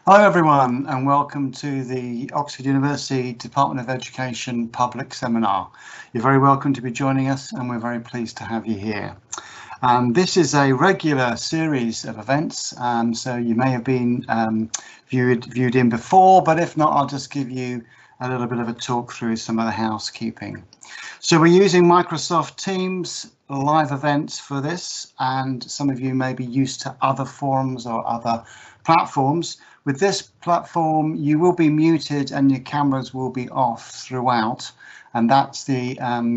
Hello everyone and welcome to the Oxford University Department of Education Public Seminar. You're very welcome to be joining us and we're very pleased to have you here. This is a regular series of events, so you may have been viewed in before, but if not, I'll just give you a little bit of a talk through some of the housekeeping. So we're using Microsoft Teams live events for this, and some of you may be used to other forums or other platforms. With this platform, you will be muted and your cameras will be off throughout, and that's the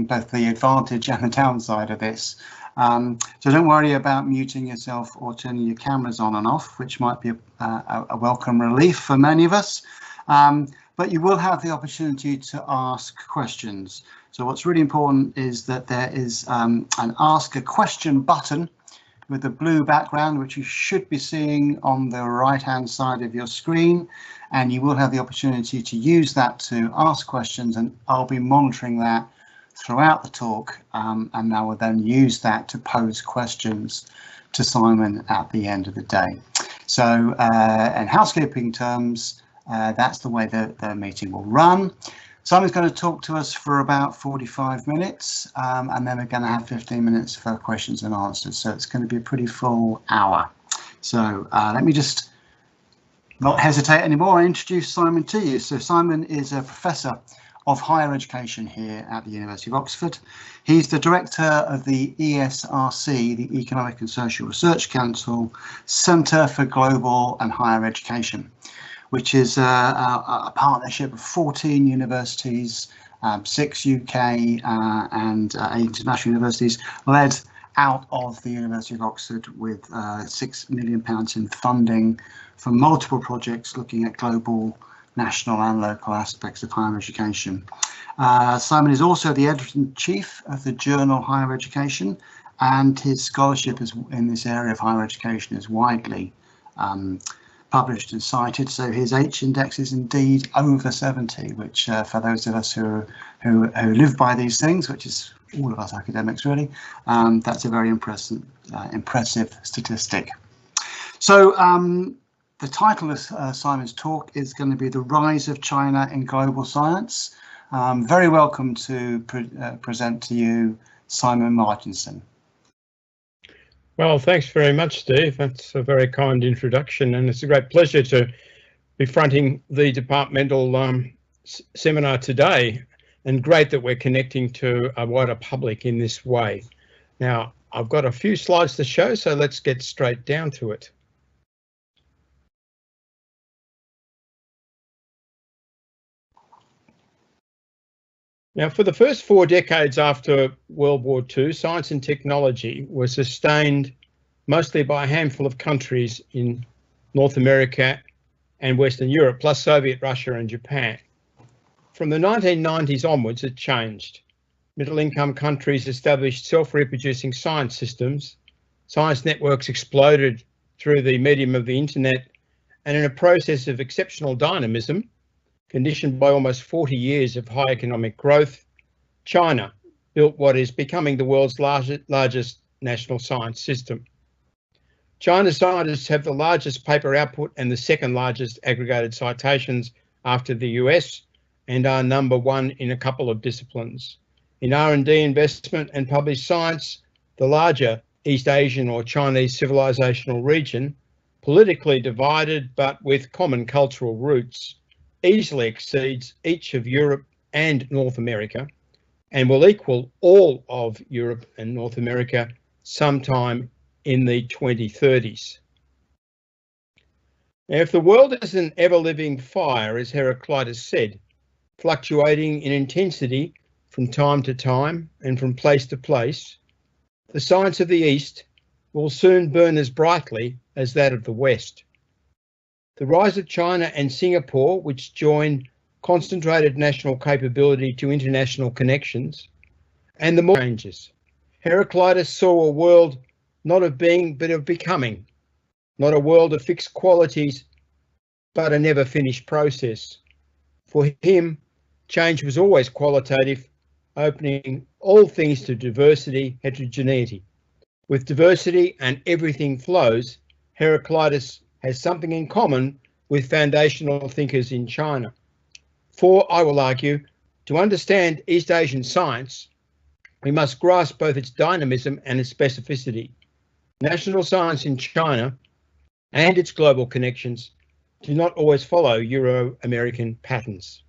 both the advantage and the downside of this. So don't worry about muting yourself or turning your cameras on and off, which might be a welcome relief for many of us. But you will have the opportunity to ask questions. So what's really important is that there is an ask a question button with a blue background, which you should be seeing on the right hand side of your screen, and you will have the opportunity to use that to ask questions, and I'll be monitoring that throughout the talk, and I will then use that to pose questions to Simon at the end of the day. So in housekeeping terms, that's the way the meeting will run. Simon's going to talk to us for about 45 minutes, and then we're going to have 15 minutes for questions and answers. So it's going to be a pretty full hour. So let me just not hesitate anymore and introduce Simon to you. So Simon is a professor of higher education here at the University of Oxford. He's the director of the ESRC, the Economic and Social Research Council Centre for Global and Higher Education, which is a partnership of 14 universities, 6 UK and 8 international universities, led out of the University of Oxford, with £6 million in funding for multiple projects looking at global, national and local aspects of higher education. Simon is also the editor-in-chief of the journal Higher Education, and his scholarship in this area of higher education is widely published and cited. So his H-index is indeed over 70, which for those of us who live by these things, which is all of us academics really, that's a very impressive statistic. So the title of Simon's talk is going to be The Rise of China in Global Science. Very welcome to present to you Simon Marginson. Well, thanks very much, Steve. That's a very kind introduction, and it's a great pleasure to be fronting the departmental seminar today, and great that we're connecting to a wider public in this way. Now, I've got a few slides to show, so let's get straight down to it. Now, for the first 4 decades after World War II, science and technology were sustained mostly by a handful of countries in North America and Western Europe, plus Soviet Russia and Japan. From the 1990s onwards, it changed. Middle-income countries established self-reproducing science systems. Science networks exploded through the medium of the internet, and in a process of exceptional dynamism, conditioned by almost 40 years of high economic growth, China built what is becoming the world's largest national science system. China's scientists have the largest paper output and the second largest aggregated citations after the US, and are #1 in a couple of disciplines. In R&D investment and published science, the larger East Asian or Chinese civilizational region, politically divided but with common cultural roots, easily exceeds each of Europe and North America, and will equal all of Europe and North America sometime in the 2030s. Now, if the world is an ever-living fire, as Heraclitus said, fluctuating in intensity from time to time and from place to place, the science of the East will soon burn as brightly as that of the West. The rise of China and Singapore, which join concentrated national capability to international connections, and the more changes. Heraclitus saw a world not of being, but of becoming, not a world of fixed qualities, but a never finished process. For him, change was always qualitative, opening all things to diversity, heterogeneity. With diversity and everything flows, Heraclitus has something in common with foundational thinkers in China. For, I will argue, to understand East Asian science, we must grasp both its dynamism and its specificity. National science in China and its global connections do not always follow Euro-American patterns.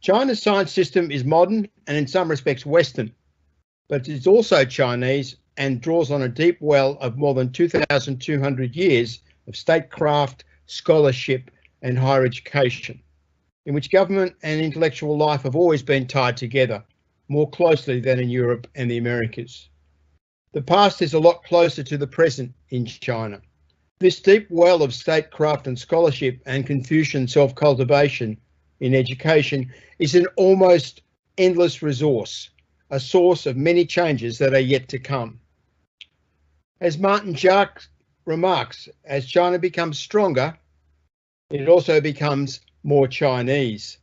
China's science system is modern and in some respects Western, but it is also Chinese and draws on a deep well of more than 2,200 years of statecraft, scholarship and higher education, in which government and intellectual life have always been tied together more closely than in Europe and the Americas. The past is a lot closer to the present in China. This deep well of statecraft and scholarship and Confucian self-cultivation in education is an almost endless resource, a source of many changes that are yet to come. As Martin Jacques remarks, as China becomes stronger, it also becomes more Chinese.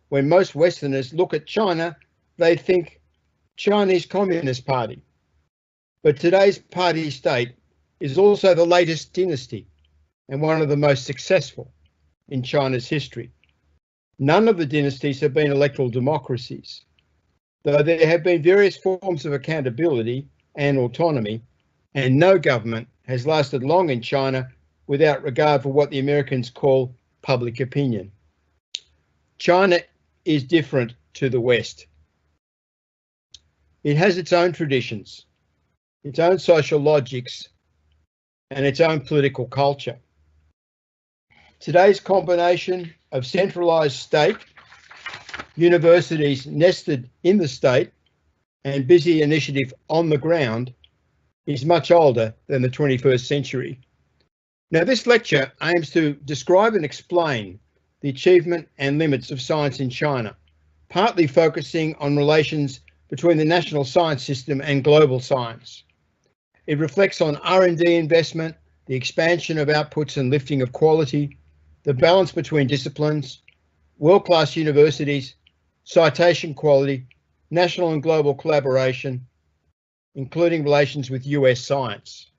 When most Westerners look at China, they think Chinese Communist Party. But today's party state is also the latest dynasty and one of the most successful in China's history. None of the dynasties have been electoral democracies, though there have been various forms of accountability and autonomy, and no government has lasted long in China without regard for what the Americans call public opinion. China is different to the West. It has its own traditions, its own social logics, and its own political culture. Today's combination of centralised state, universities nested in the state, and busy initiative on the ground is much older than the 21st century. Now, this lecture aims to describe and explain the achievement and limits of science in China, partly focusing on relations between the national science system and global science. It reflects on R&D investment, the expansion of outputs and lifting of quality, the balance between disciplines, world-class universities, citation quality, national and global collaboration, including relations with US science.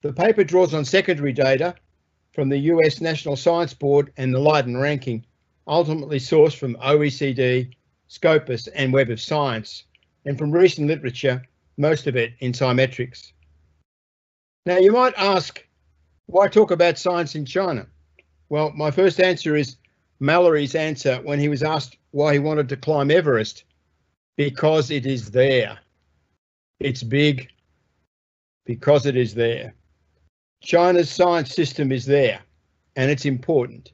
The paper draws on secondary data from the US National Science Board and the Leiden ranking, ultimately sourced from OECD, Scopus and Web of Science, and from recent literature, most of it in scimetrics. Now you might ask, why talk about science in China? Well, my first answer is Mallory's answer when he was asked why he wanted to climb Everest. Because it is there. It's big because it is there. China's science system is there and it's important.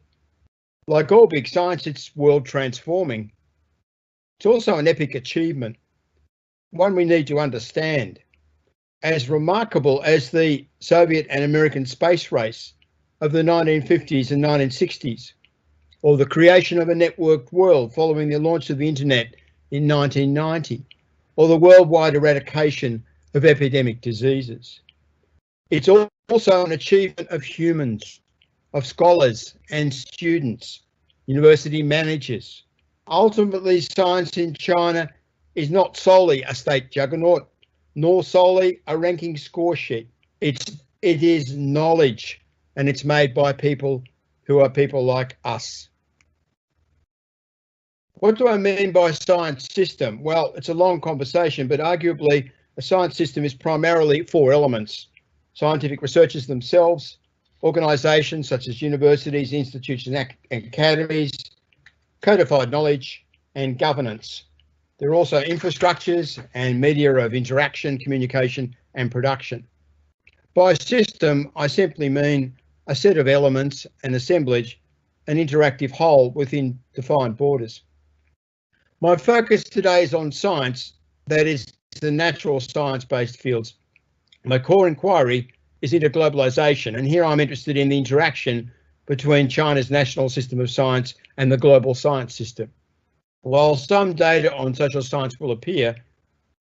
Like all big science, it's world transforming. It's also an epic achievement, one we need to understand. As remarkable as the Soviet and American space race of the 1950s and 1960s, or the creation of a networked world following the launch of the internet in 1990, or the worldwide eradication of epidemic diseases. It's also an achievement of humans, of scholars and students, university managers. Ultimately, science in China is not solely a state juggernaut, nor solely a ranking score sheet. It is knowledge, and it's made by people who are people like us. What do I mean by science system? Well, it's a long conversation, but arguably a science system is primarily four elements: scientific researchers themselves, organisations such as universities, institutes and academies, codified knowledge, and governance. There are also infrastructures and media of interaction, communication and production. By system, I simply mean a set of elements, an assemblage, an interactive whole within defined borders. My focus today is on science, that is the natural science-based fields. My core inquiry is into globalisation, and here I'm interested in the interaction between China's national system of science and the global science system. While some data on social science will appear,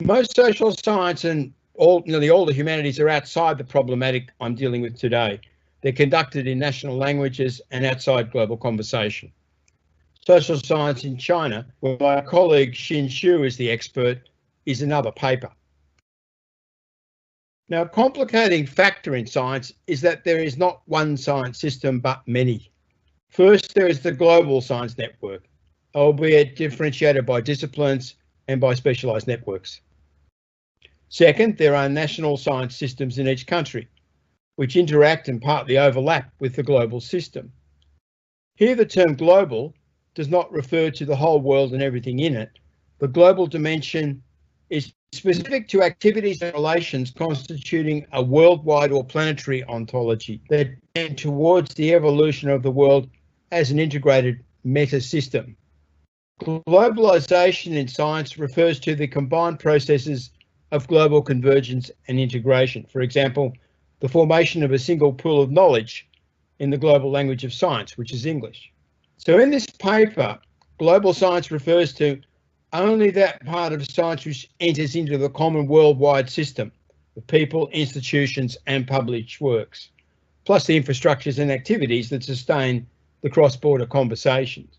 most social science and nearly all the humanities are outside the problematic I'm dealing with today. They're conducted in national languages and outside global conversation. Social science in China, where my colleague Xin Xu is the expert, is another paper. Now, a complicating factor in science is that there is not one science system, but many. First, there is the global science network, albeit differentiated by disciplines and by specialised networks. Second, there are national science systems in each country, which interact and partly overlap with the global system. Here, the term global does not refer to the whole world and everything in it. The global dimension is specific to activities and relations constituting a worldwide or planetary ontology that tend towards the evolution of the world as an integrated meta-system. Globalization in science refers to the combined processes of global convergence and integration. For example, the formation of a single pool of knowledge in the global language of science, which is English. So in this paper, global science refers to only that part of science which enters into the common worldwide system of people, institutions, and published works, plus the infrastructures and activities that sustain the cross-border conversations.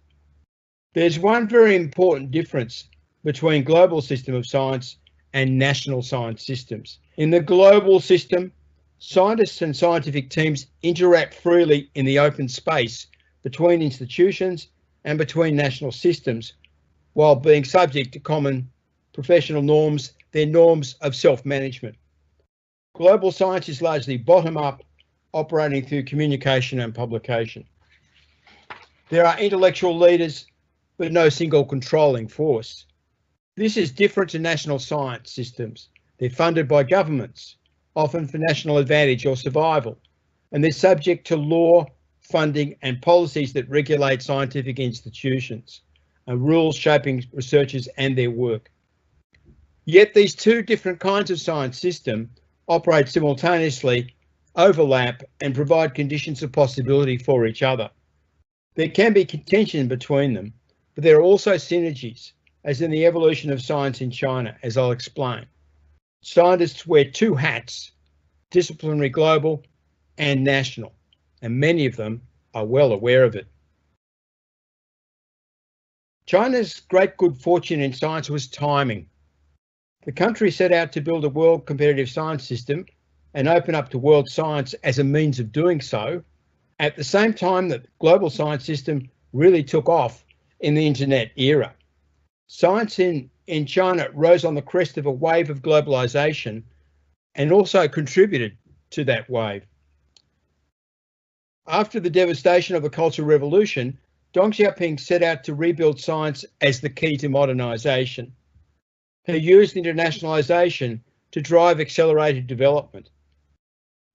There's one very important difference between global system of science and national science systems. In the global system, scientists and scientific teams interact freely in the open space between institutions and between national systems, while being subject to common professional norms, their norms of self-management. Global science is largely bottom-up, operating through communication and publication. There are intellectual leaders, but no single controlling force. This is different to national science systems. They're funded by governments, often for national advantage or survival, and they're subject to law, funding, and policies that regulate scientific institutions, and rules shaping researchers and their work. Yet these two different kinds of science system operate simultaneously, overlap, and provide conditions of possibility for each other. There can be contention between them, but there are also synergies, as in the evolution of science in China, as I'll explain. Scientists wear two hats, disciplinary global and national, and many of them are well aware of it. China's great good fortune in science was timing. The country set out to build a world competitive science system and open up to world science as a means of doing so, at the same time that the global science system really took off in the internet era. Science in China rose on the crest of a wave of globalization and also contributed to that wave. After the devastation of the Cultural Revolution, Deng Xiaoping set out to rebuild science as the key to modernization. He used internationalization to drive accelerated development,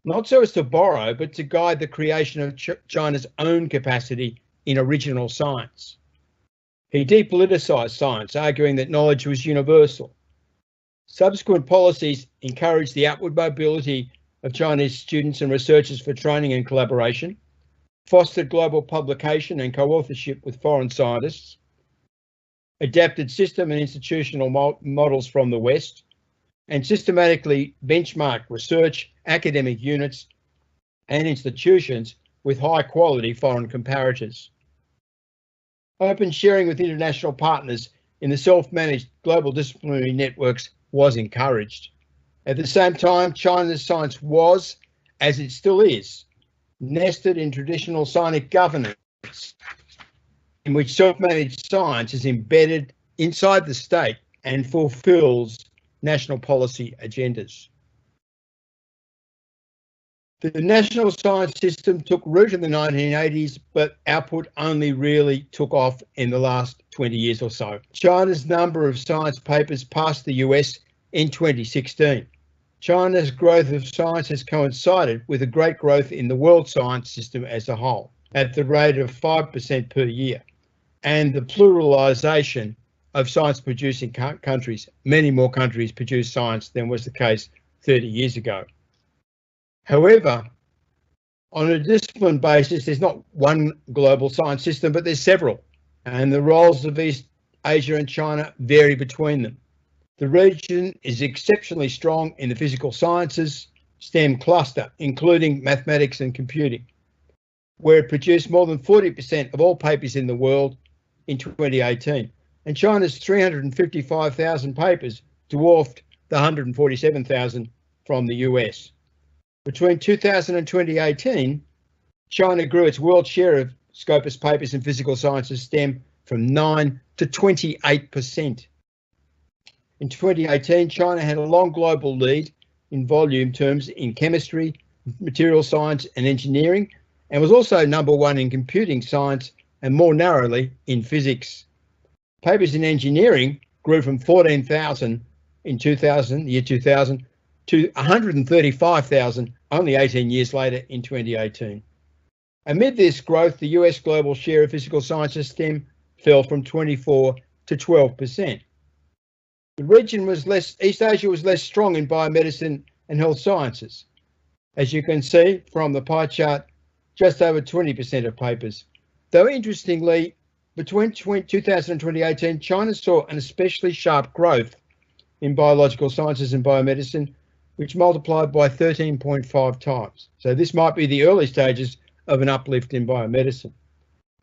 not so as to borrow, but to guide the creation of China's own capacity in original science. He depoliticized science, arguing that knowledge was universal. Subsequent policies encouraged the outward mobility of Chinese students and researchers for training and collaboration, fostered global publication and co-authorship with foreign scientists, adapted system and institutional models from the West, and systematically benchmarked research, academic units, and institutions with high-quality foreign comparators. Open sharing with international partners in the self-managed global disciplinary networks was encouraged. At the same time, China's science was, as it still is, nested in traditional scientific governance, in which self-managed science is embedded inside the state and fulfills national policy agendas. The national science system took root in the 1980s, but output only really took off in the last 20 years or so. China's number of science papers passed the US in 2016. China's growth of science has coincided with a great growth in the world science system as a whole, at the rate of 5% per year, and the pluralisation of science-producing countries. Many more countries produce science than was the case 30 years ago. However, on a discipline basis, there's not one global science system, but there's several, and the roles of East Asia and China vary between them. The region is exceptionally strong in the physical sciences STEM cluster, including mathematics and computing, where it produced more than 40% of all papers in the world in 2018, and China's 355,000 papers dwarfed the 147,000 from the US. Between 2000 and 2018, China grew its world share of Scopus papers in physical sciences STEM from 9 to 28%. In 2018, China had a long global lead in volume terms in chemistry, material science and engineering, and was also #1 in computing science and more narrowly in physics. Papers in engineering grew from 14,000 in the year 2000 to 135,000 only 18 years later in 2018. Amid this growth, the US global share of physical sciences STEM fell from 24 to 12%. The region was East Asia was less strong in biomedicine and health sciences. As you can see from the pie chart, just over 20% of papers. Though interestingly, between 2000 and 2018, China saw an especially sharp growth in biological sciences and biomedicine, which multiplied by 13.5 times. So this might be the early stages of an uplift in biomedicine.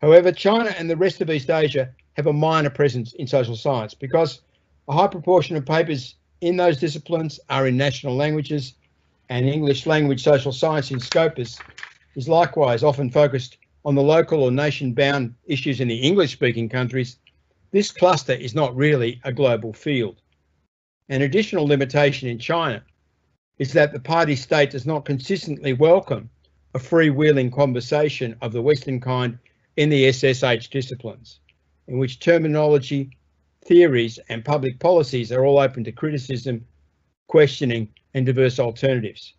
However, China and the rest of East Asia have a minor presence in social science because a high proportion of papers in those disciplines are in national languages, and English language social science in Scopus is likewise often focused on the local or nation-bound issues in the English-speaking countries. This cluster is not really a global field. An additional limitation in China is that the party state does not consistently welcome a freewheeling conversation of the Western kind in the SSH disciplines, in which terminology, theories and public policies are all open to criticism, questioning and diverse alternatives.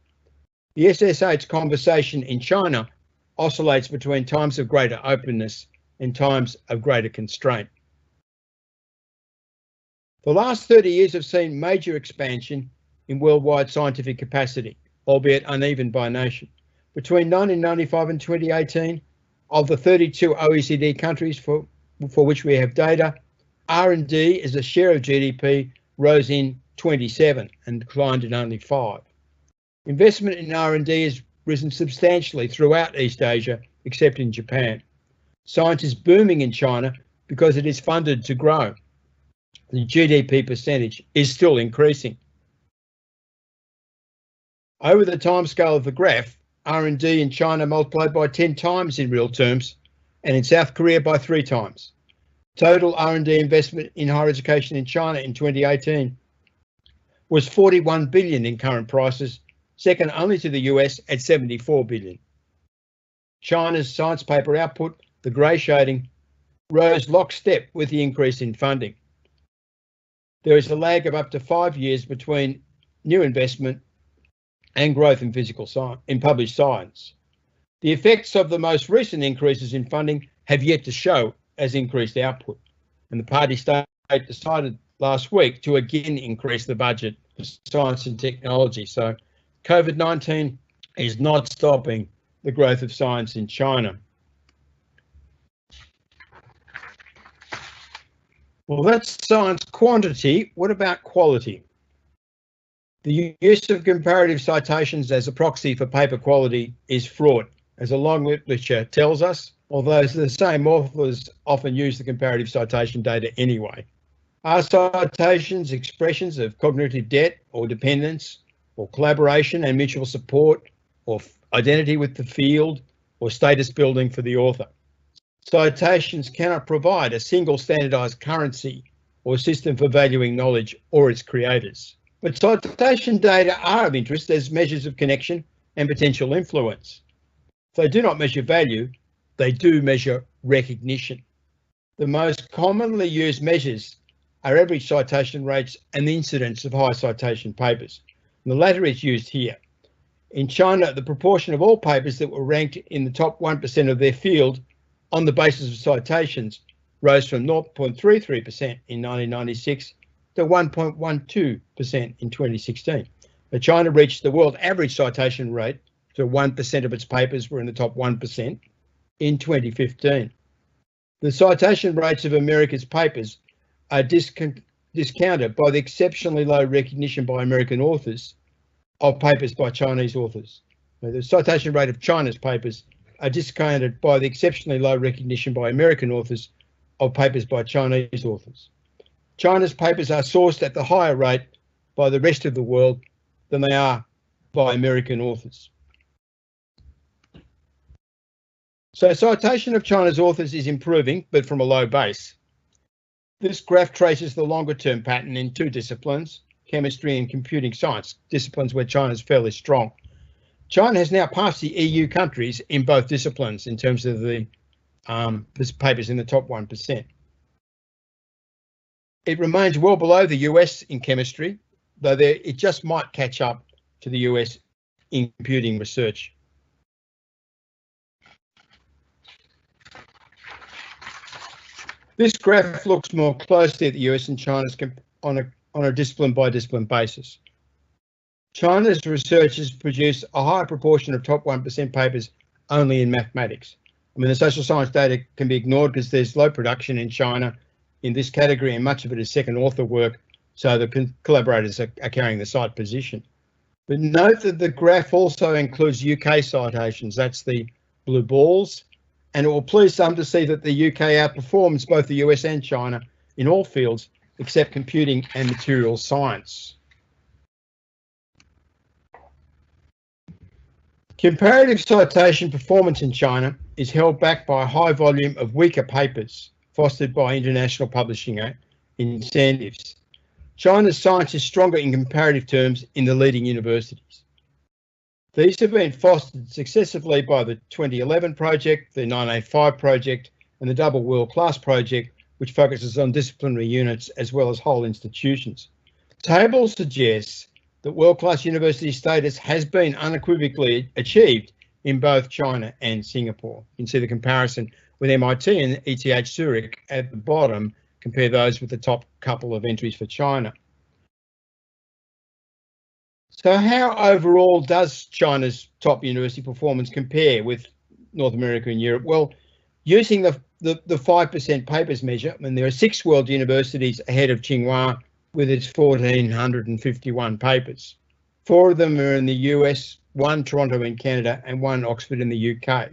The SSH conversation in China oscillates between times of greater openness and times of greater constraint. The last 30 years have seen major expansion in worldwide scientific capacity, albeit uneven by nation. Between 1995 and 2018, of the 32 OECD countries for which we have data, R&D as a share of GDP rose in 27 and declined in only 5. Investment in R&D has risen substantially throughout East Asia, except in Japan. Science is booming in China because it is funded to grow. The GDP percentage is still increasing. Over the timescale of the graph, R&D in China multiplied by 10 times in real terms, and in South Korea by 3 times. Total R&D investment in higher education in China in 2018 was 41 billion in current prices, second only to the US at 74 billion. China's science paper output, the grey shading, rose lockstep with the increase in funding. There is a lag of up to 5 years between new investment and growth in published science. The effects of the most recent increases in funding have yet to show as increased output, and the party state decided last week to again increase the budget for science and technology. So COVID-19 is not stopping the growth of science in China. Well, that's science quantity. What about quality? The use of comparative citations as a proxy for paper quality is fraught, as a long literature tells us, although the same authors often use the comparative citation data anyway. Are citations expressions of cognitive debt or dependence, or collaboration and mutual support, or identity with the field, or status building for the author? Citations cannot provide a single standardized currency or system for valuing knowledge or its creators. But citation data are of interest as measures of connection and potential influence. If they do not measure value, they do measure recognition. The most commonly used measures are average citation rates and the incidence of high citation papers. And the latter is used here. In China, the proportion of all papers that were ranked in the top 1% of their field on the basis of citations rose from 0.33% in 1996 to 1.12% in 2016. But China reached the world average citation rate, so 1% of its papers were in the top 1% in 2015. The citation rates of America's papers are discounted by the exceptionally low recognition by American authors of papers by Chinese authors. Now, the citation rate of China's papers are discounted by the exceptionally low recognition by American authors of papers by Chinese authors. China's papers are sourced at the higher rate by the rest of the world than they are by American authors. So citation of China's authors is improving, but from a low base. This graph traces the longer-term pattern in two disciplines, chemistry and computing science, disciplines where China is fairly strong. China has now passed the EU countries in both disciplines in terms of the papers in the top 1%. It remains well below the US in chemistry, though it just might catch up to the US in computing research. This graph looks more closely at the US and China's on a discipline by discipline basis. China's researchers produce a higher proportion of top 1% papers only in mathematics. I mean, the social science data can be ignored because there's low production in China in this category, and much of it is second author work, so the collaborators are carrying the site position. But note that the graph also includes UK citations, that's the blue balls, and it will please some to see that the UK outperforms both the US and China in all fields except computing and material science. Comparative citation performance in China is held back by a high volume of weaker papers fostered by international publishing incentives. China's science is stronger in comparative terms in the leading universities. These have been fostered successively by the 2011 project, the 985 project, and the Double World Class project, which focuses on disciplinary units as well as whole institutions. The table suggests that world-class university status has been unequivocally achieved in both China and Singapore. You can see the comparison with MIT and ETH Zurich at the bottom, compare those with the top couple of entries for China. So how overall does China's top university performance compare with North America and Europe? Well, using the 5% papers measure, I mean, there are 6 world universities ahead of Tsinghua with its 1,451 papers. 4 of them are in the US, 1 Toronto in Canada, and 1 Oxford in the UK.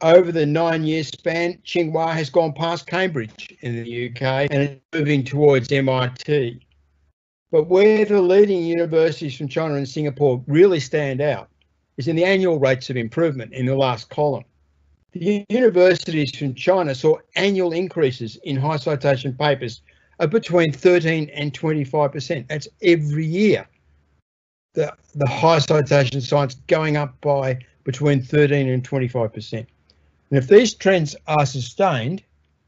Over the 9-year span, Tsinghua has gone past Cambridge in the UK and is moving towards MIT. But where the leading universities from China and Singapore really stand out is in the annual rates of improvement in the last column. The universities from China saw annual increases in high citation papers of between 13 and 25%. That's every year. The high citation science going up by between 13 and 25%. And if these trends are sustained,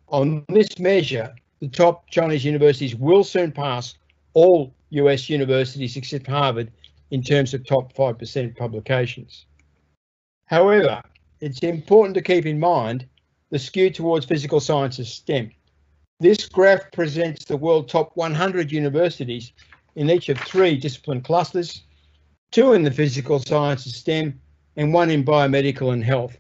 on this measure, the top Chinese universities will soon pass all US universities except Harvard in terms of top 5% publications. However, it's important to keep in mind the skew towards physical sciences STEM. This graph presents the world top 100 universities in each of 3 discipline clusters, 2 in the physical sciences STEM and 1 in biomedical and health.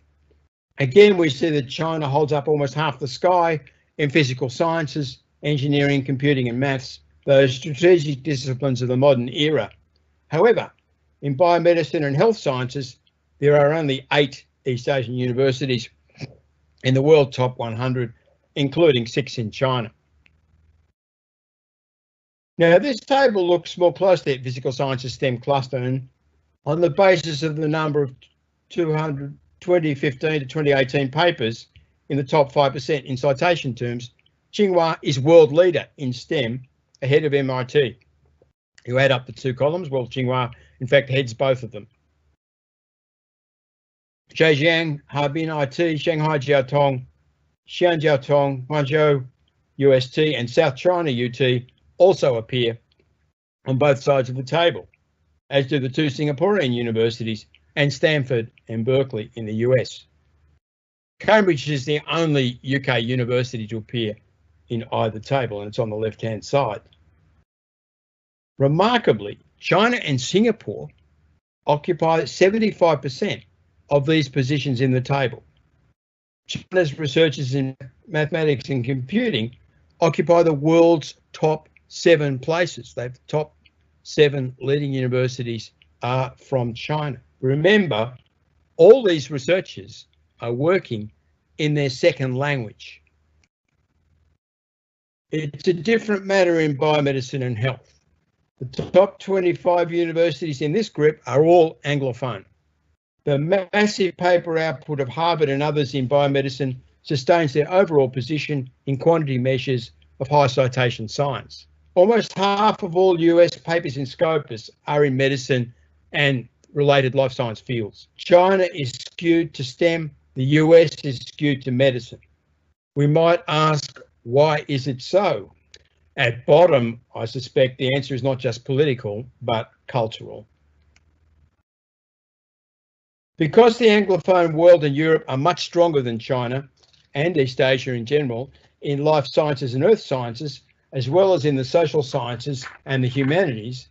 Again, we see that China holds up almost half the sky in physical sciences, engineering, computing and maths, those strategic disciplines of the modern era. However, in biomedicine and health sciences, there are only 8 East Asian universities in the world top 100, including 6 in China. Now, this table looks more closely at physical sciences STEM cluster, and on the basis of the number of 2015 to 2018 papers in the top 5% in citation terms, Tsinghua is world leader in STEM ahead of MIT. You add up the 2 columns, well, Tsinghua in fact heads both of them. Zhejiang, Harbin IT, Shanghai Jiaotong, Xi'an Jiaotong, Guangzhou UST and South China UT also appear on both sides of the table, as do the 2 Singaporean universities and Stanford and Berkeley in the US. Cambridge is the only UK university to appear in either table, and it's on the left-hand side. Remarkably, China and Singapore occupy 75% of these positions in the table. China's researchers in mathematics and computing occupy the world's top 7 places. The top 7 leading universities are from China. Remember, all these researchers are working in their second language. It's a different matter in biomedicine and health. The top 25 universities in this group are all Anglophone. The massive paper output of Harvard and others in biomedicine sustains their overall position in quantity measures of high citation science. Almost half of all US papers in Scopus are in medicine and related life science fields. China is skewed to STEM, the US is skewed to medicine. We might ask, why is it so? At bottom, I suspect the answer is not just political, but cultural. Because the Anglophone world and Europe are much stronger than China and East Asia in general in life sciences and earth sciences, as well as in the social sciences and the humanities,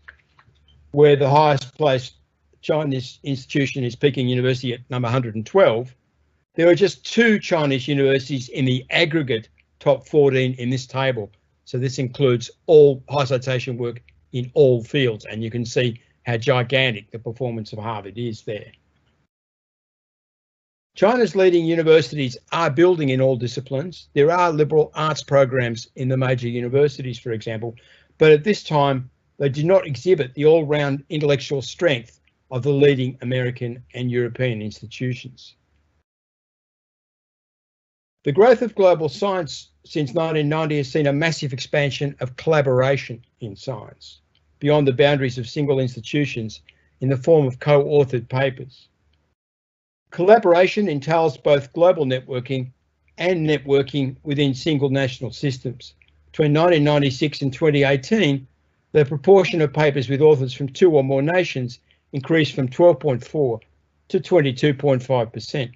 where the highest placed Chinese institution is Peking University at number 112, there are just 2 Chinese universities in the aggregate top 14 in this table. So this includes all high citation work in all fields, and you can see how gigantic the performance of Harvard is there. China's leading universities are building in all disciplines. There are liberal arts programs in the major universities, for example, but at this time, they do not exhibit the all-round intellectual strength of the leading American and European institutions. The growth of global science since 1990 has seen a massive expansion of collaboration in science, beyond the boundaries of single institutions in the form of co-authored papers. Collaboration entails both global networking and networking within single national systems. Between 1996 and 2018, the proportion of papers with authors from 2 or more nations increased from 12.4 to 22.5%.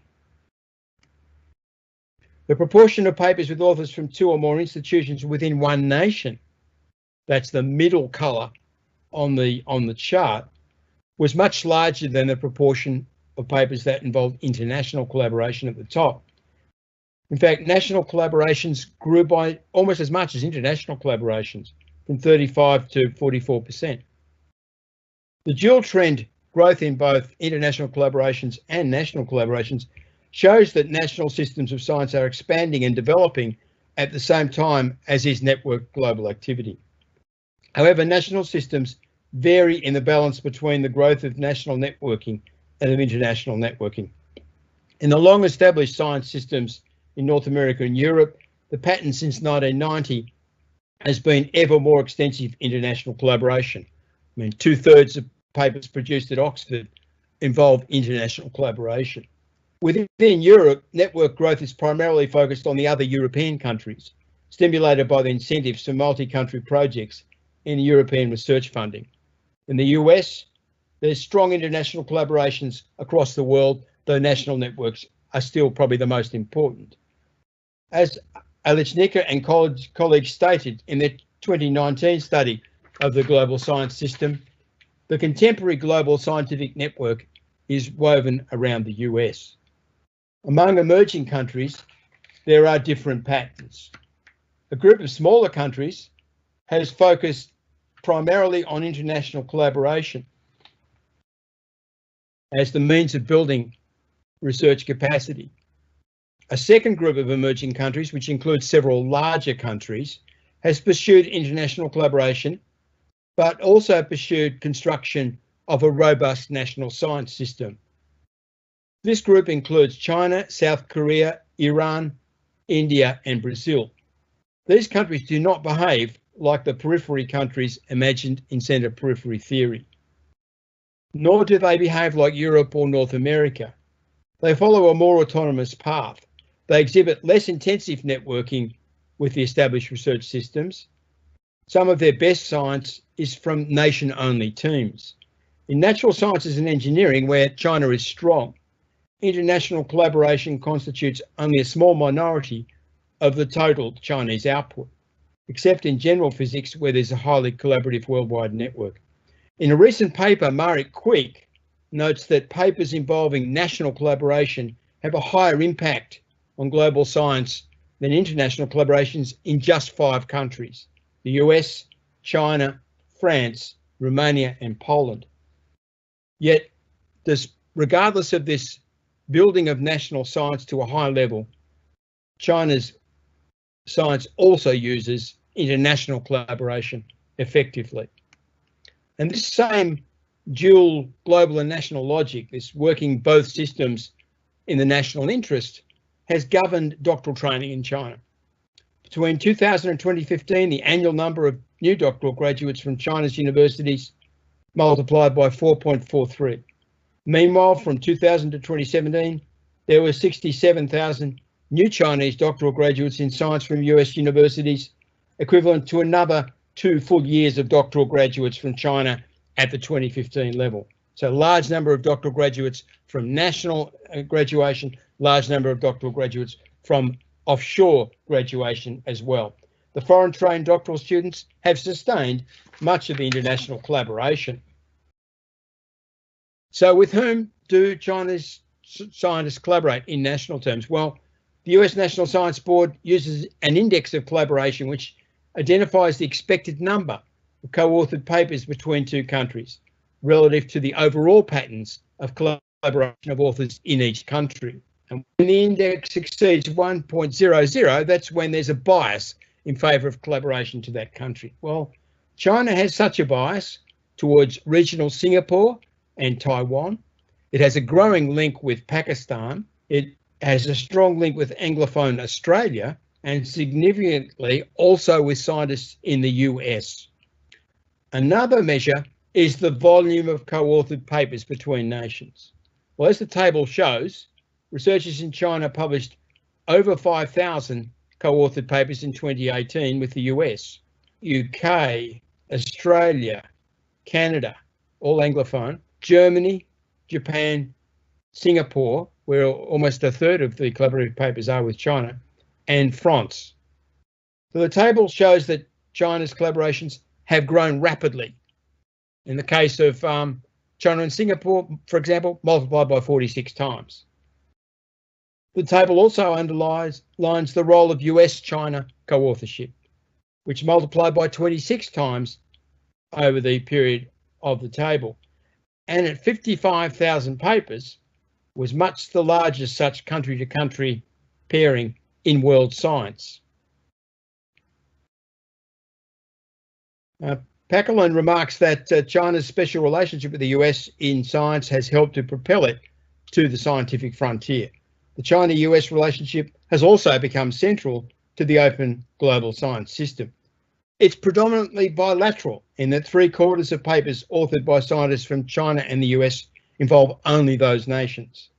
The proportion of papers with authors from 2 or more institutions within one nation, that's the middle colour on the chart, was much larger than the proportion of papers that involved international collaboration at the top. In fact, national collaborations grew by almost as much as international collaborations, from 35 to 44%. The dual trend growth in both international collaborations and national collaborations shows that national systems of science are expanding and developing at the same time as is networked global activity. However, national systems vary in the balance between the growth of national networking and of international networking. In the long-established science systems in North America and Europe, the pattern since 1990 has been ever more extensive international collaboration. I mean, 2/3 of papers produced at Oxford involve international collaboration. Within Europe, network growth is primarily focused on the other European countries, stimulated by the incentives for multi-country projects in European research funding. In the US, there's strong international collaborations across the world, though national networks are still probably the most important. As Alichnika and colleagues stated in their 2019 study of the global science system, the contemporary global scientific network is woven around the US. Among emerging countries, there are different patterns. A group of smaller countries has focused primarily on international collaboration as the means of building research capacity. A second group of emerging countries, which includes several larger countries, has pursued international collaboration, but also pursued construction of a robust national science system. This group includes China, South Korea, Iran, India, and Brazil. These countries do not behave like the periphery countries imagined in centre periphery theory, nor do they behave like Europe or North America. They follow a more autonomous path. They exhibit less intensive networking with the established research systems. Some of their best science is from nation-only teams. In natural sciences and engineering, where China is strong, international collaboration constitutes only a small minority of the total Chinese output, except in general physics, where there's a highly collaborative worldwide network. In a recent paper, Marek Quick notes that papers involving national collaboration have a higher impact on global science than international collaborations in just 5 countries: the US, China, France, Romania, and Poland. Yet, regardless of this building of national science to a high level, China's science also uses international collaboration effectively. And this same dual global and national logic, this working both systems in the national interest, has governed doctoral training in China. Between 2000 and 2015, the annual number of new doctoral graduates from China's universities multiplied by 4.43. Meanwhile, from 2000 to 2017, there were 67,000 new Chinese doctoral graduates in science from US universities, equivalent to another 2 full years of doctoral graduates from China at the 2015 level. So a large number of doctoral graduates from national graduation, large number of doctoral graduates from offshore graduation as well. The foreign trained doctoral students have sustained much of the international collaboration. So with whom do China's scientists collaborate in national terms? Well, the US National Science Board uses an index of collaboration which identifies the expected number of co-authored papers between two countries relative to the overall patterns of collaboration of authors in each country. And when the index exceeds 1.00, that's when there's a bias in favour of collaboration to that country. Well, China has such a bias towards regional Singapore and Taiwan. It has a growing link with Pakistan. It has a strong link with Anglophone Australia and significantly also with scientists in the US. Another measure is the volume of co-authored papers between nations. Well, as the table shows, researchers in China published over 5,000 co-authored papers in 2018 with the US, UK, Australia, Canada, all Anglophone, Germany, Japan, Singapore, where almost a third of the collaborative papers are with China, and France. So the table shows that China's collaborations have grown rapidly. In the case of China and Singapore, for example, multiplied by 46 times. The table also underlines the role of US-China co-authorship, which multiplied by 26 times over the period of the table. And at 55,000 papers, was much the largest such country-to-country pairing in world science. Packerland remarks that China's special relationship with the US in science has helped to propel it to the scientific frontier. The China-US relationship has also become central to the open global science system. It's predominantly bilateral in that 3/4 of papers authored by scientists from China and the US involve only those nations.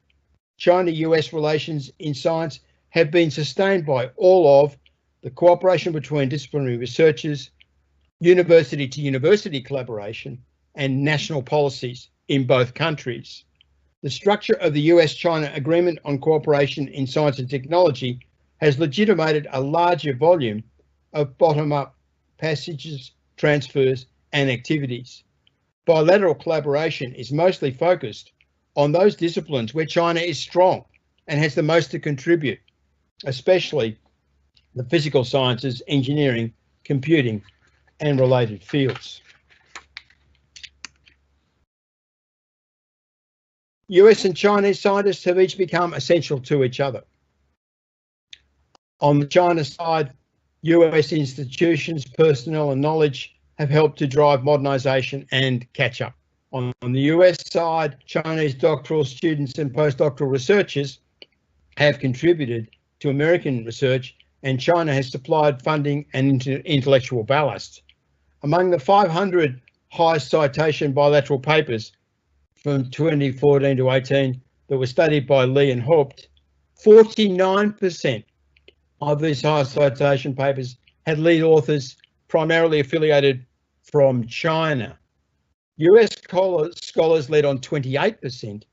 China-US relations in science have been sustained by all of the cooperation between disciplinary researchers, university-to-university collaboration, and national policies in both countries. The structure of the US-China Agreement on Cooperation in Science and Technology has legitimated a larger volume of bottom-up passages, transfers, and activities. Bilateral collaboration is mostly focused on those disciplines where China is strong and has the most to contribute, especially the physical sciences, engineering, computing, and related fields. US and Chinese scientists have each become essential to each other. On the China side, US institutions, personnel, and knowledge have helped to drive modernisation and catch up. On the US side, Chinese doctoral students and postdoctoral researchers have contributed to American research, and China has supplied funding and intellectual ballast. Among the 500 highest citation bilateral papers from 2014 to 18 that were studied by Lee and Haupt, 49% of these high citation papers had lead authors primarily affiliated from China. US scholars led on 28%,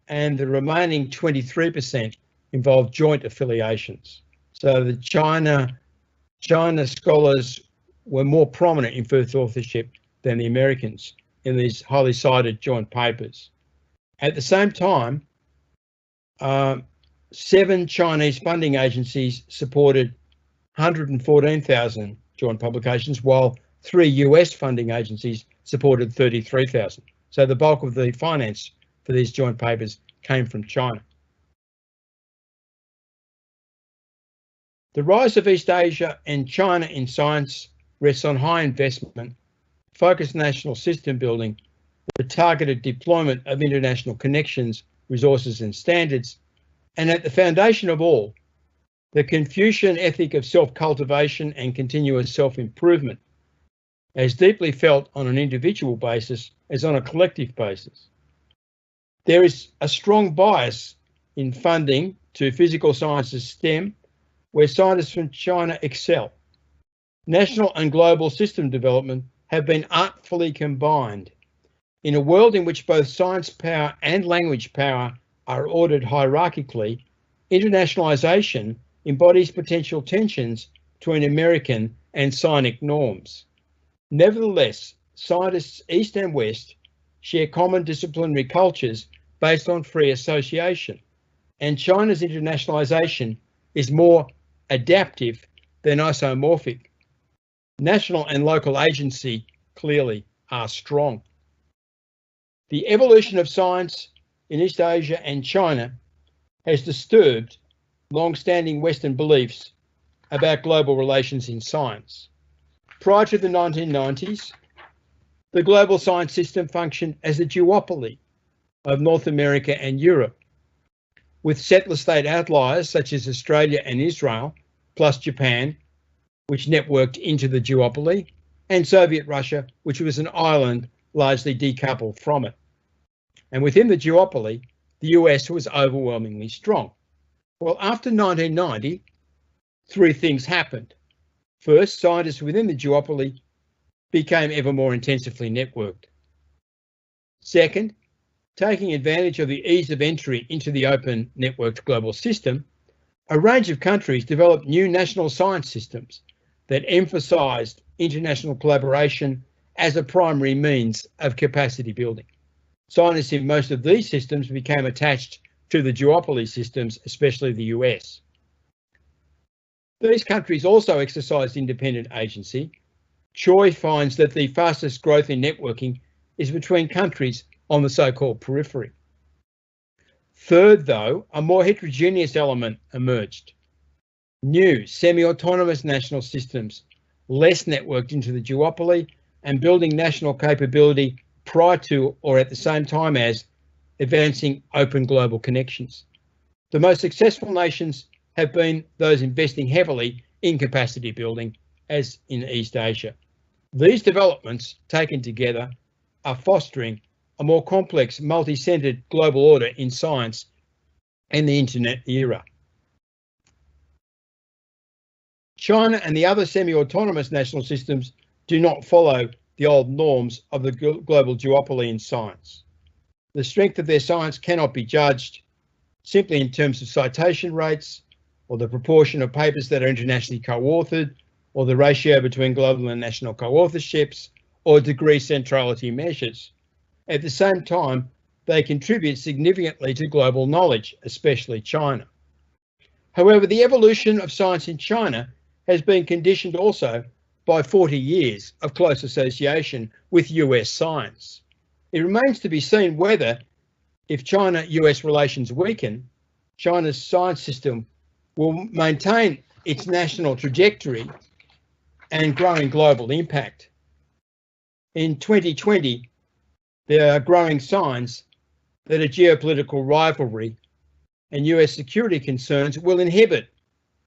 and the remaining 23% involved joint affiliations. So the China scholars were more prominent in first authorship than the Americans in these highly cited joint papers. At the same time, 7 Chinese funding agencies supported 114,000 joint publications, while 3 US funding agencies supported 33,000. So the bulk of the finance for these joint papers came from China. The rise of East Asia and China in science rests on high investment focused national system building, the targeted deployment of international connections, resources and standards, and at the foundation of all, the Confucian ethic of self-cultivation and continuous self-improvement, as deeply felt on an individual basis as on a collective basis. There is a strong bias in funding to physical sciences STEM, where scientists from China excel. National and global system development have been artfully combined. In a world in which both science power and language power are ordered hierarchically, internationalization embodies potential tensions between American and Sinic norms. Nevertheless, scientists East and West share common disciplinary cultures based on free association, and China's internationalization is more adaptive than isomorphic. National and local agency clearly are strong. The evolution of science in East Asia and China has disturbed long-standing Western beliefs about global relations in science. Prior to the 1990s, the global science system functioned as a duopoly of North America and Europe, with settler state outliers such as Australia and Israel, plus Japan, which networked into the duopoly, and Soviet Russia, which was an island largely decoupled from it. And within the duopoly, the US was overwhelmingly strong. Well, after 1990, three things happened. First, scientists within the duopoly became ever more intensively networked. Second, taking advantage of the ease of entry into the open networked global system, a range of countries developed new national science systems that emphasised international collaboration as a primary means of capacity building. Scientists in most of these systems became attached to the duopoly systems, especially the US. These countries also exercised independent agency. Choi finds that the fastest growth in networking is between countries on the so-called periphery. Third, though, a more heterogeneous element emerged. New semi-autonomous national systems, less networked into the duopoly, and building national capability prior to or at the same time as advancing open global connections. The most successful nations have been those investing heavily in capacity building, as in East Asia. These developments, taken together, are fostering a more complex, multi-centred global order in science and the internet era. China and the other semi-autonomous national systems do not follow the old norms of the global duopoly in science. The strength of their science cannot be judged simply in terms of citation rates, or the proportion of papers that are internationally co-authored, or the ratio between global and national co-authorships, or degree centrality measures. At the same time, they contribute significantly to global knowledge, especially China. However, the evolution of science in China has been conditioned also by 40 years of close association with US science. It remains to be seen whether, if China-US relations weaken, China's science system will maintain its national trajectory and growing global impact. In 2020, there are growing signs that a geopolitical rivalry and US security concerns will inhibit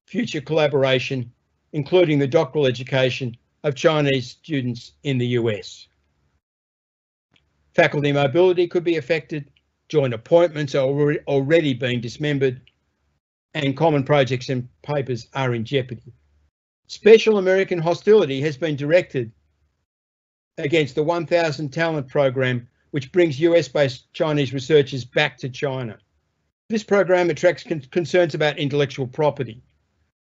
future collaboration, including the doctoral education of Chinese students in the US. Faculty mobility could be affected, joint appointments are already being dismembered, and common projects and papers are in jeopardy. Special American hostility has been directed against the 1,000 Talent Program, which brings US-based Chinese researchers back to China. This program attracts concerns about intellectual property,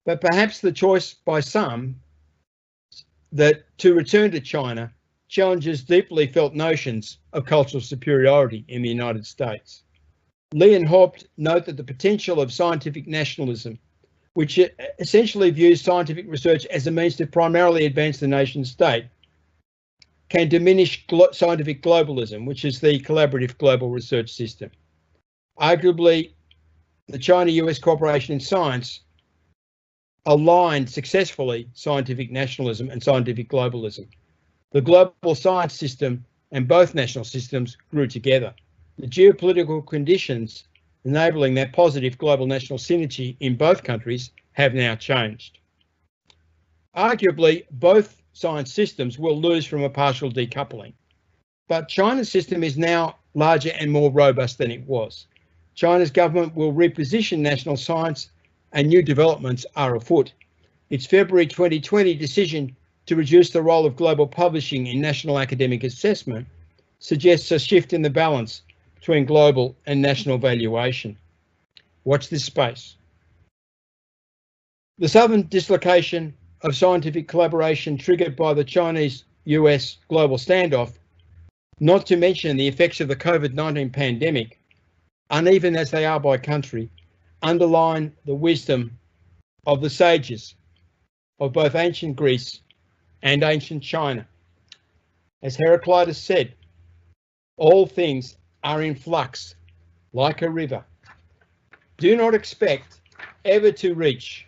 but perhaps the choice by some that to return to China challenges deeply felt notions of cultural superiority in the United States. Lee and Haupt note that the potential of scientific nationalism, which essentially views scientific research as a means to primarily advance the nation state, can diminish scientific globalism, which is the collaborative global research system. Arguably, the China-US cooperation in science aligned successfully scientific nationalism and scientific globalism. The global science system and both national systems grew together. The geopolitical conditions enabling that positive global national synergy in both countries have now changed. Arguably, both science systems will lose from a partial decoupling, but China's system is now larger and more robust than it was. China's government will reposition national science and new developments are afoot. Its February 2020 decision to reduce the role of global publishing in national academic assessment suggests a shift in the balance between global and national valuation. Watch this space. The sudden dislocation of scientific collaboration triggered by the Chinese-US global standoff, not to mention the effects of the COVID-19 pandemic, uneven as they are by country, underline the wisdom of the sages of both ancient Greece and ancient China. As Heraclitus said, all things are in flux like a river. Do not expect ever to reach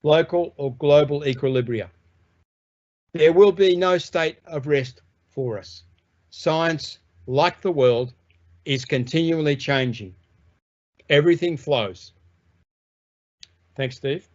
local or global equilibria. There will be no state of rest for us. Science, like the world, is continually changing. Everything flows. Thanks, Steve.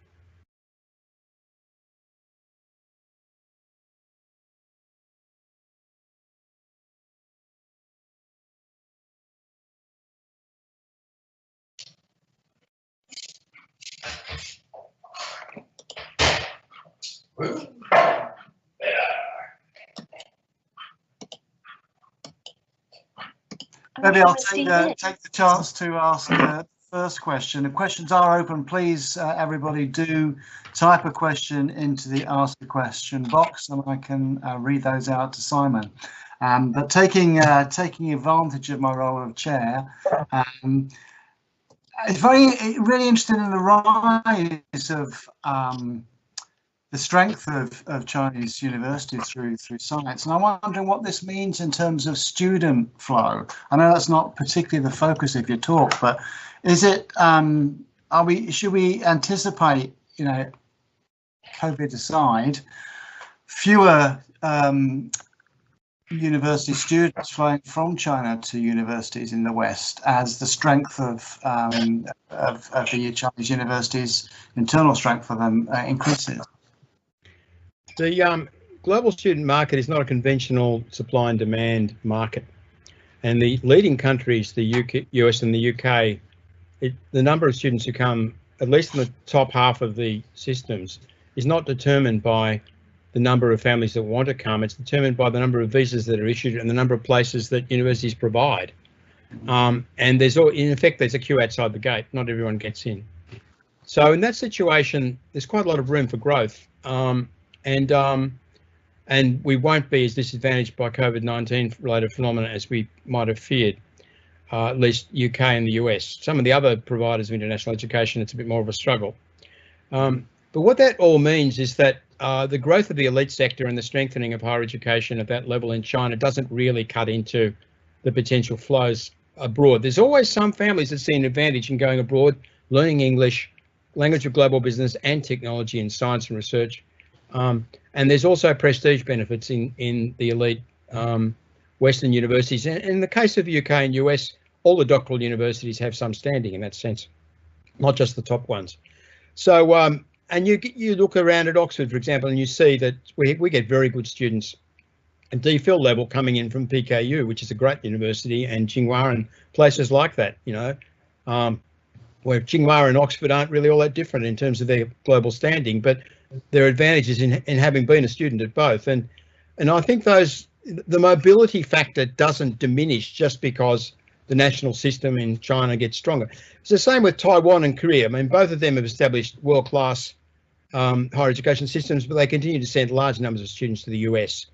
Maybe I'll take the chance to ask the first question. The questions are open. Please, everybody, do type a question into the Ask a Question box, and I can read those out to Simon. But taking advantage of my role of chair, it's really interested in the rise of the strength of Chinese universities through science, and I'm wondering what this means in terms of student flow. I know that's not particularly the focus of your talk, but is it? Should we anticipate, COVID aside, fewer university students flying from China to universities in the West as the strength of the Chinese universities, internal strength for them, increases? The global student market is not a conventional supply and demand market, and the leading countries, the US and the UK, the number of students who come, at least in the top half of the systems, is not determined by the number of families that want to come. It's determined by the number of visas that are issued and the number of places that universities provide. And in effect, there's a queue outside the gate. Not everyone gets in. So in that situation, there's quite a lot of room for growth. And we won't be as disadvantaged by COVID-19 related phenomena as we might have feared, at least UK and the US. Some of the other providers of international education, it's a bit more of a struggle. But what that all means is that the growth of the elite sector and the strengthening of higher education at that level in China doesn't really cut into the potential flows abroad. There's always some families that see an advantage in going abroad, learning English, language of global business and technology and science and research. And there's also prestige benefits in the elite Western universities. And in the case of the UK and US, all the doctoral universities have some standing in that sense, not just the top ones. So, and you look around at Oxford, for example, and you see that we get very good students at DPhil level coming in from PKU, which is a great university, and Tsinghua and places like that, where Tsinghua and Oxford aren't really all that different in terms of their global standing, but there are advantages in having been a student at both. And I think the mobility factor doesn't diminish just because the national system in China gets stronger. It's the same with Taiwan and Korea. I mean, both of them have established world-class higher education systems, but they continue to send large numbers of students to the US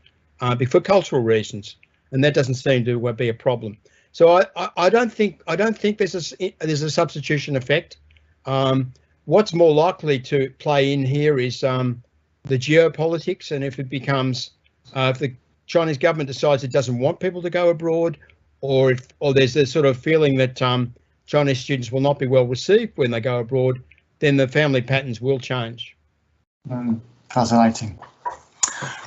for cultural reasons, and that doesn't seem to be a problem. So I don't think there's a substitution effect. What's more likely to play in here is the geopolitics, and if it becomes if the Chinese government decides it doesn't want people to go abroad, or there's a sort of feeling that Chinese students will not be well received when they go abroad, then the family patterns will change. Fascinating.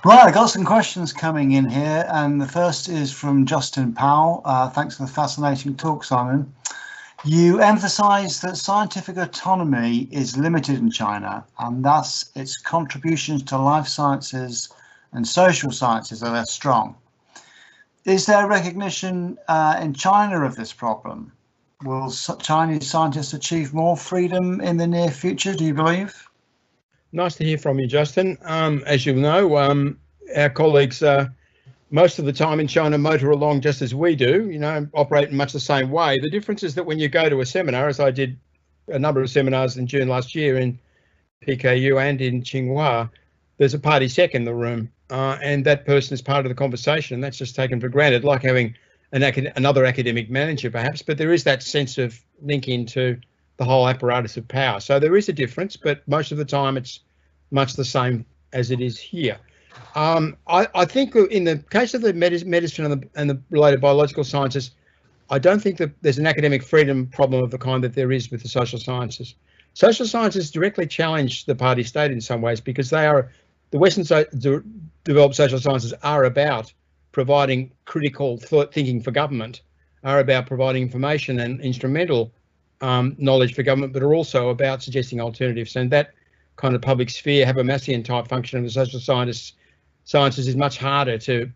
Right, I got some questions coming in here, and the first is from Justin Powell. Thanks for the fascinating talk, Simon. You emphasize that scientific autonomy is limited in China, and thus its contributions to life sciences and social sciences are less strong. Is there recognition in China of this problem? Will Chinese scientists achieve more freedom in the near future, do you believe? Nice to hear from you, Justin. As you know, our colleagues most of the time in China motor along just as we do, operate in much the same way. The difference is that when you go to a seminar, as I did a number of seminars in June last year in PKU and in Tsinghua, there's a party sec in the room, and that person is part of the conversation, and that's just taken for granted, like having another academic manager perhaps, but there is that sense of linking to the whole apparatus of power. So there is a difference, but most of the time it's much the same as it is here. I think in the case of the medicine and the related biological sciences, I don't think that there's an academic freedom problem of the kind that there is with the social sciences. Social sciences directly challenge the party state in some ways, because the Western developed social sciences are about providing critical thinking for government, are about providing information and instrumental knowledge for government, but are also about suggesting alternatives. And that kind of public sphere, Habermasian type function of the social sciences is much harder to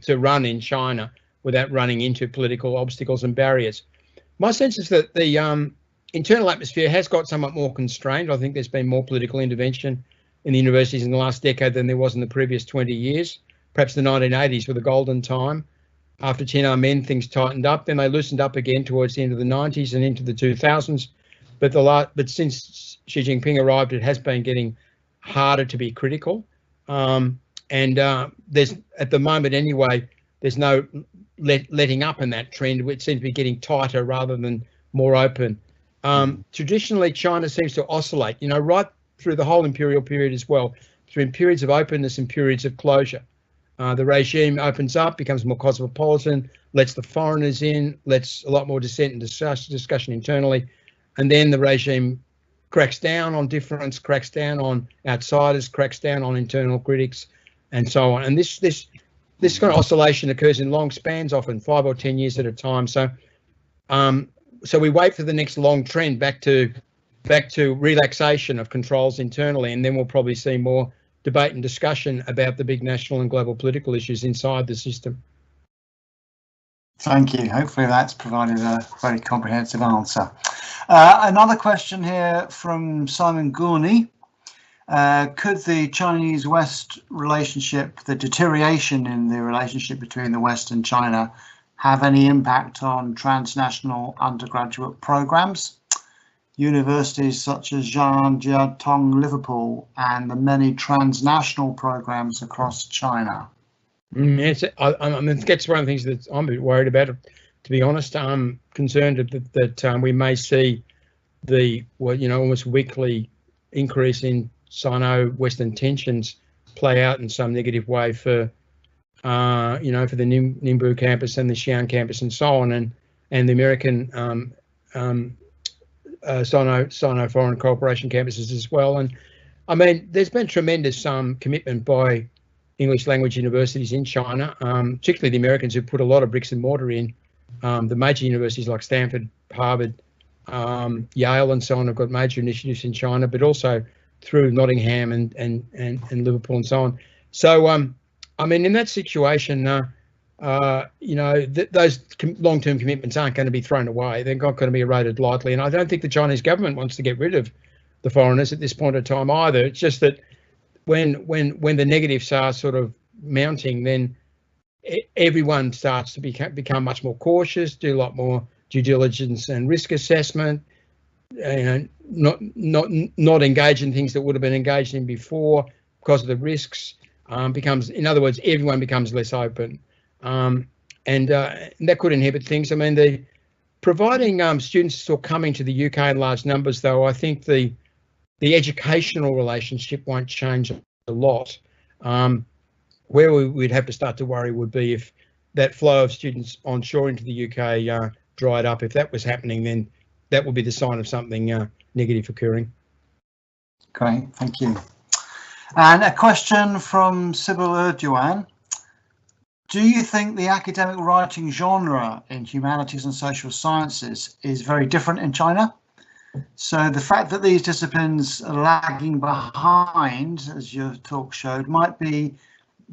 run in China without running into political obstacles and barriers. My sense is that the internal atmosphere has got somewhat more constrained. I think there's been more political intervention in the universities in the last decade than there was in the previous 20 years. Perhaps the 1980s were the golden time. After Tiananmen, things tightened up, then they loosened up again towards the end of the 90s and into the 2000s. But since Xi Jinping arrived, it has been getting harder to be critical. There's, at the moment anyway, there's no letting up in that trend. It seems to be getting tighter rather than more open. Traditionally, China seems to oscillate, right through the whole imperial period as well, between periods of openness and periods of closure. The regime opens up, becomes more cosmopolitan, lets the foreigners in, lets a lot more dissent and discussion internally, and then the regime cracks down on difference, cracks down on outsiders, cracks down on internal critics, and so on. And this kind of oscillation occurs in long spans, often 5 or 10 years at a time. So we wait for the next long trend back to relaxation of controls internally, and then we'll probably see more debate and discussion about the big national and global political issues inside the system. Thank you. Hopefully that's provided a very comprehensive answer. Another question here from Simon Gourney. Could the Chinese-West relationship, the deterioration in the relationship between the West and China, have any impact on transnational undergraduate programs? Universities such as Jiatong, Liverpool, and the many transnational programs across China. It gets one of the things that I'm a bit worried about, to be honest. I'm concerned that we may see the almost weekly increase in Sino-Western tensions play out in some negative way for for the Ningbo campus and the Xi'an campus and so on, and the American Sino foreign cooperation campuses as well. And I mean, there's been tremendous commitment by English language universities in China, particularly the Americans who put a lot of bricks and mortar in. The major universities like Stanford, Harvard, Yale and so on have got major initiatives in China, but also through Nottingham and Liverpool and so on. So, I mean, in that situation, those long-term commitments aren't going to be thrown away. They're not going to be eroded lightly. And I don't think the Chinese government wants to get rid of the foreigners at this point in time either. It's just that when the negatives are sort of mounting, then everyone starts to become much more cautious, do a lot more due diligence and risk assessment, not engage in things that would have been engaged in before because of the risks. In other words, everyone becomes less open. And that could inhibit things. I mean, providing students still coming to the UK in large numbers, though, I think the educational relationship won't change a lot. Where we'd have to start to worry would be if that flow of students onshore into the UK dried up. If that was happening, then that would be the sign of something negative occurring. Great, thank you. And a question from Sybil Erdogan. Do you think the academic writing genre in humanities and social sciences is very different in China? So the fact that these disciplines are lagging behind, as your talk showed, might be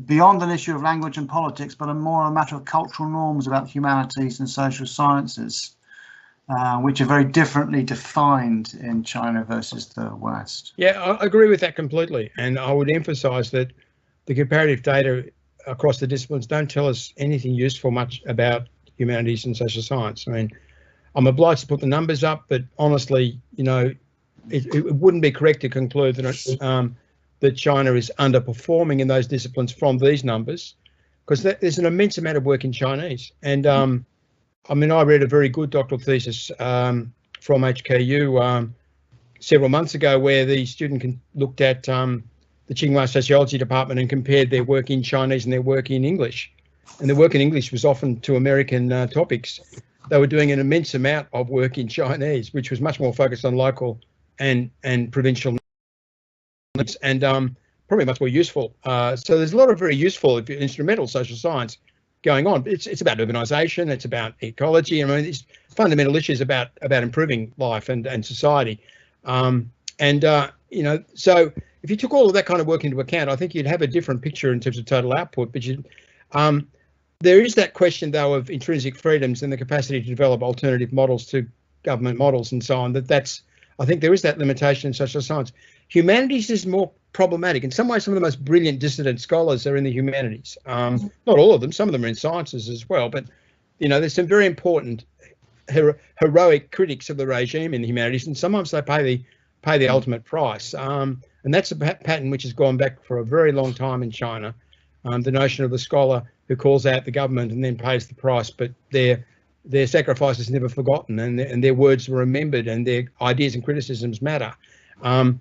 beyond an issue of language and politics, but more a matter of cultural norms about humanities and social sciences, which are very differently defined in China versus the West. Yeah, I agree with that completely. And I would emphasize that the comparative data across the disciplines don't tell us anything useful much about humanities and social science. I mean, I'm obliged to put the numbers up, but honestly, you know, it wouldn't be correct to conclude that that China is underperforming in those disciplines from these numbers, because there's an immense amount of work in Chinese. And I mean, I read a very good doctoral thesis from HKU several months ago, where the student looked at the Tsinghua Sociology Department and compared their work in Chinese and their work in English. And their work in English was often to American topics. They were doing an immense amount of work in Chinese, which was much more focused on local and provincial needs, and probably much more useful. So there's a lot of very useful instrumental social science going on. It's about urbanisation, it's about ecology. I mean, these fundamental issues about improving life and society. You know, so if you took all of that kind of work into account, I think you'd have a different picture in terms of total output. But there is that question, though, of intrinsic freedoms and the capacity to develop alternative models to government models and so on. I think there is that limitation in social science. Humanities is more problematic. In some ways, some of the most brilliant dissident scholars are in the humanities. Not all of them. Some of them are in sciences as well. But, you know, there's some very important heroic critics of the regime in the humanities, and sometimes they pay the ultimate price. And that's a pattern which has gone back for a very long time in China. The notion of the scholar who calls out the government and then pays the price, but their sacrifice is never forgotten, and their words are remembered, and their ideas and criticisms matter. And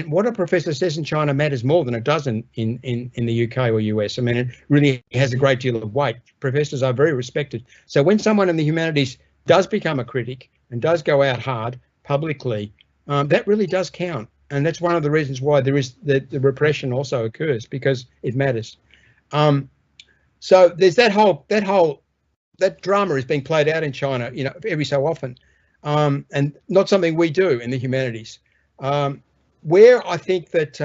what a professor says in China matters more than it does in the UK or US. I mean, it really has a great deal of weight. Professors are very respected. So when someone in the humanities does become a critic and does go out hard publicly, that really does count. And that's one of the reasons why there is the repression also occurs, because it matters. So there's that drama is being played out in China, you know, every so often, and not something we do in the humanities. Where I think that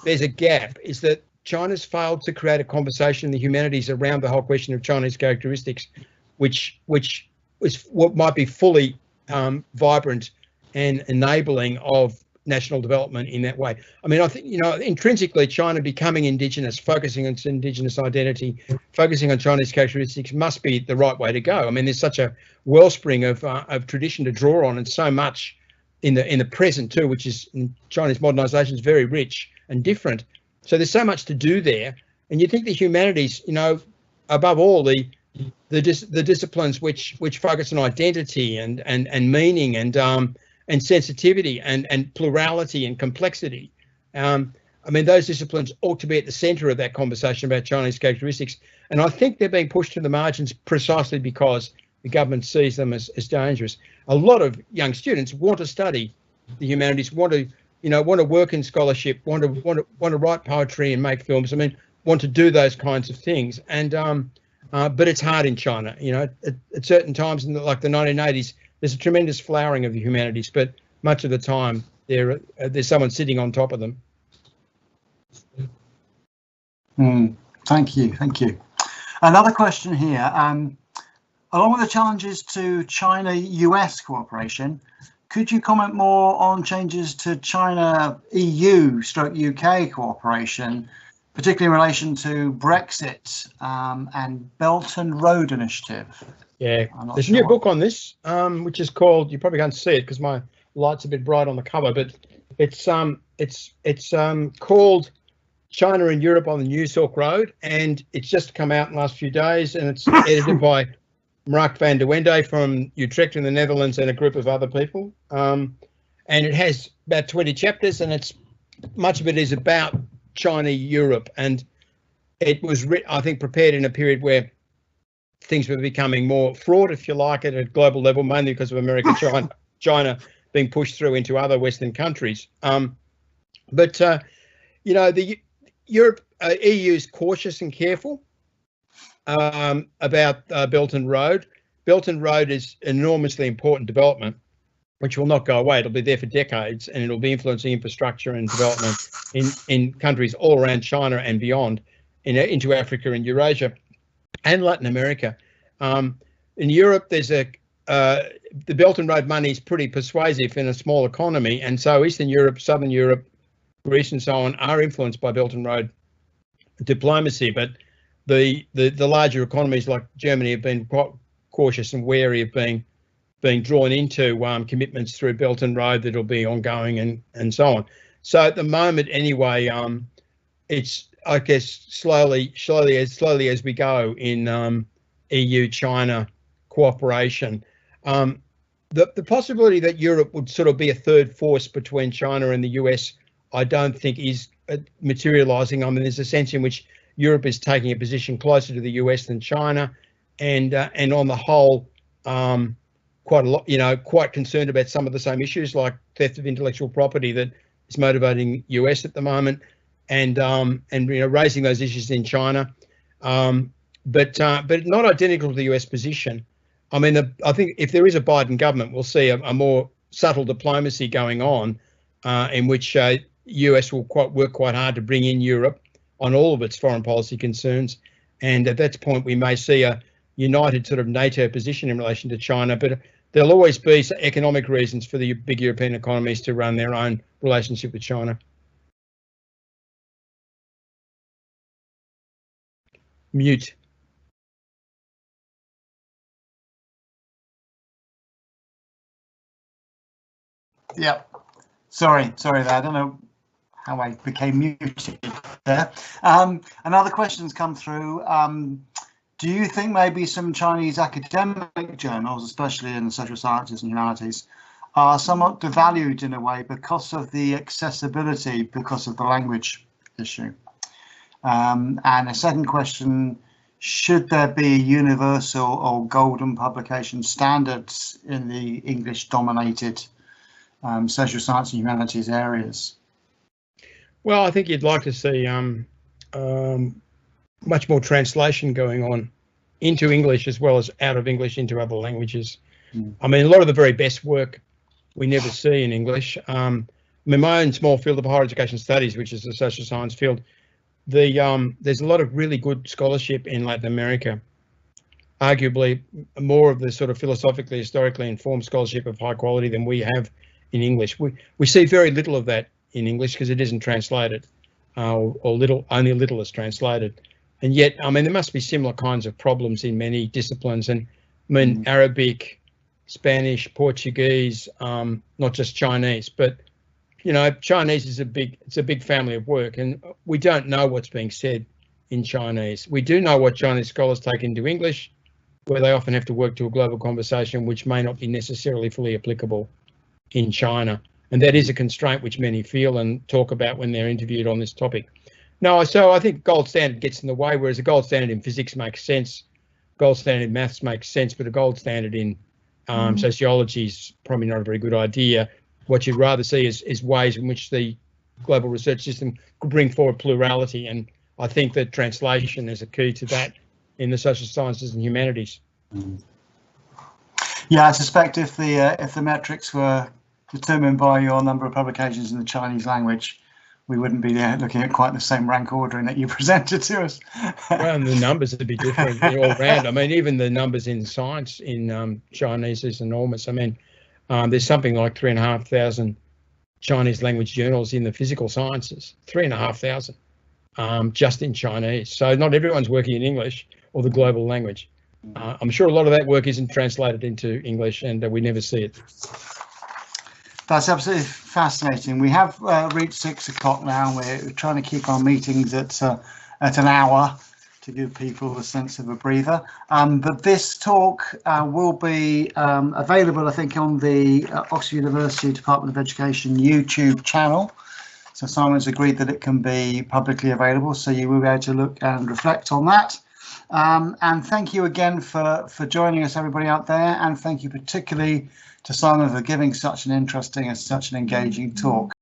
there's a gap is that China's failed to create a conversation in the humanities around the whole question of Chinese characteristics, which is what might be fully vibrant and enabling of national development in that way. I mean, I think, you know, intrinsically China becoming indigenous, focusing on its indigenous identity, focusing on Chinese characteristics must be the right way to go. I mean, there's such a wellspring of tradition to draw on, and so much in the present too, which is Chinese modernization is very rich and different. So there's so much to do there, and you think the humanities, you know, above all the disciplines which focus on identity and meaning and sensitivity and plurality and complexity. I mean, those disciplines ought to be at the centre of that conversation about Chinese characteristics. And I think they're being pushed to the margins precisely because the government sees them as dangerous. A lot of young students want to study the humanities, want to work in scholarship, want to write poetry and make films. I mean, want to do those kinds of things. And but it's hard in China. You know, at certain times in like the 1980s, there's a tremendous flowering of the humanities, but much of the time there's someone sitting on top of them. Thank you. Another question here. Along with the challenges to China-US cooperation, could you comment more on changes to China-EU/UK cooperation, particularly in relation to Brexit and Belt and Road Initiative? Yeah, there's a new book on this, which is called, you probably can't see it because my light's a bit bright on the cover, but it's called China and Europe on the New Silk Road, and it's just come out in the last few days, and it's edited by Mark van der Wende from Utrecht in the Netherlands and a group of other people. And it has about 20 chapters, and much of it is about China-Europe, and it was, I think, prepared in a period where things were becoming more fraught, if you like, at a global level, mainly because of America, China being pushed through into other Western countries. But the Europe EU is cautious and careful about Belt and Road. Belt and Road is an enormously important development, which will not go away. It'll be there for decades, and it'll be influencing infrastructure and development in countries all around China and beyond, into Africa and Eurasia and Latin America. In Europe, there's the Belt and Road money is pretty persuasive in a small economy, and so Eastern Europe, Southern Europe, Greece, and so on are influenced by Belt and Road diplomacy. But the larger economies like Germany have been quite cautious and wary of being drawn into commitments through Belt and Road that'll be ongoing and so on. So at the moment, anyway, it's, I guess, slowly as we go in EU-China cooperation. The possibility that Europe would sort of be a third force between China and the US, I don't think is materialising. I mean, there's a sense in which Europe is taking a position closer to the US than China, and on the whole, quite a lot, quite concerned about some of the same issues like theft of intellectual property that is motivating US at the moment, and raising those issues in China, but not identical to the US position. I mean, I think if there is a Biden government, we'll see a more subtle diplomacy going on, in which US will work quite hard to bring in Europe on all of its foreign policy concerns, and at that point we may see a united sort of NATO position in relation to China. But there'll always be economic reasons for the big European economies to run their own relationship with China. Mute. Yeah, sorry there. I don't know how I became muted there. Another question's come through. Do you think maybe some Chinese academic journals, especially in the social sciences and humanities, are somewhat devalued in a way because of the accessibility, because of the language issue? And a second question, should there be universal or golden publication standards in the English-dominated social science and humanities areas? Well, I think you'd like to see much more translation going on into English as well as out of English into other languages. I mean, a lot of the very best work we never see in English. I mean, my own small field of higher education studies, which is the social science field, there's a lot of really good scholarship in Latin America. Arguably more of the sort of philosophically, historically informed scholarship of high quality than we have in English. We see very little of that in English because it isn't translated, or only a little is translated. And yet, I mean, there must be similar kinds of problems in many disciplines. And I mean, Arabic, Spanish, Portuguese, not just Chinese, but Chinese is a big family of work, and we don't know what's being said in Chinese. We do know what Chinese scholars take into English, where they often have to work to a global conversation, which may not be necessarily fully applicable in China. And that is a constraint which many feel and talk about when they're interviewed on this topic. No, so I think gold standard gets in the way, whereas a gold standard in physics makes sense, gold standard in maths makes sense, but a gold standard in sociology is probably not a very good idea. What you'd rather see is ways in which the global research system could bring forward plurality, and I think that translation is a key to that in the social sciences and humanities. Yeah, I suspect if the metrics were determined by your number of publications in the Chinese language, we wouldn't be looking at quite the same rank ordering that you presented to us. Well, and the numbers would be different all around. I mean, even the numbers in science in Chinese is enormous. I mean, there's something like 3,500 Chinese language journals in the physical sciences, 3,500 just in Chinese. So not everyone's working in English or the global language. I'm sure a lot of that work isn't translated into English, and we never see it. That's absolutely fascinating. We have reached 6 o'clock now. We're trying to keep our meetings at an hour to give people a sense of a breather. But this talk will be available, I think, on the Oxford University Department of Education YouTube channel. So Simon's agreed that it can be publicly available, so you will be able to look and reflect on that. And thank you again for joining us, everybody out there, and thank you particularly to Simon for giving such an interesting and such an engaging talk.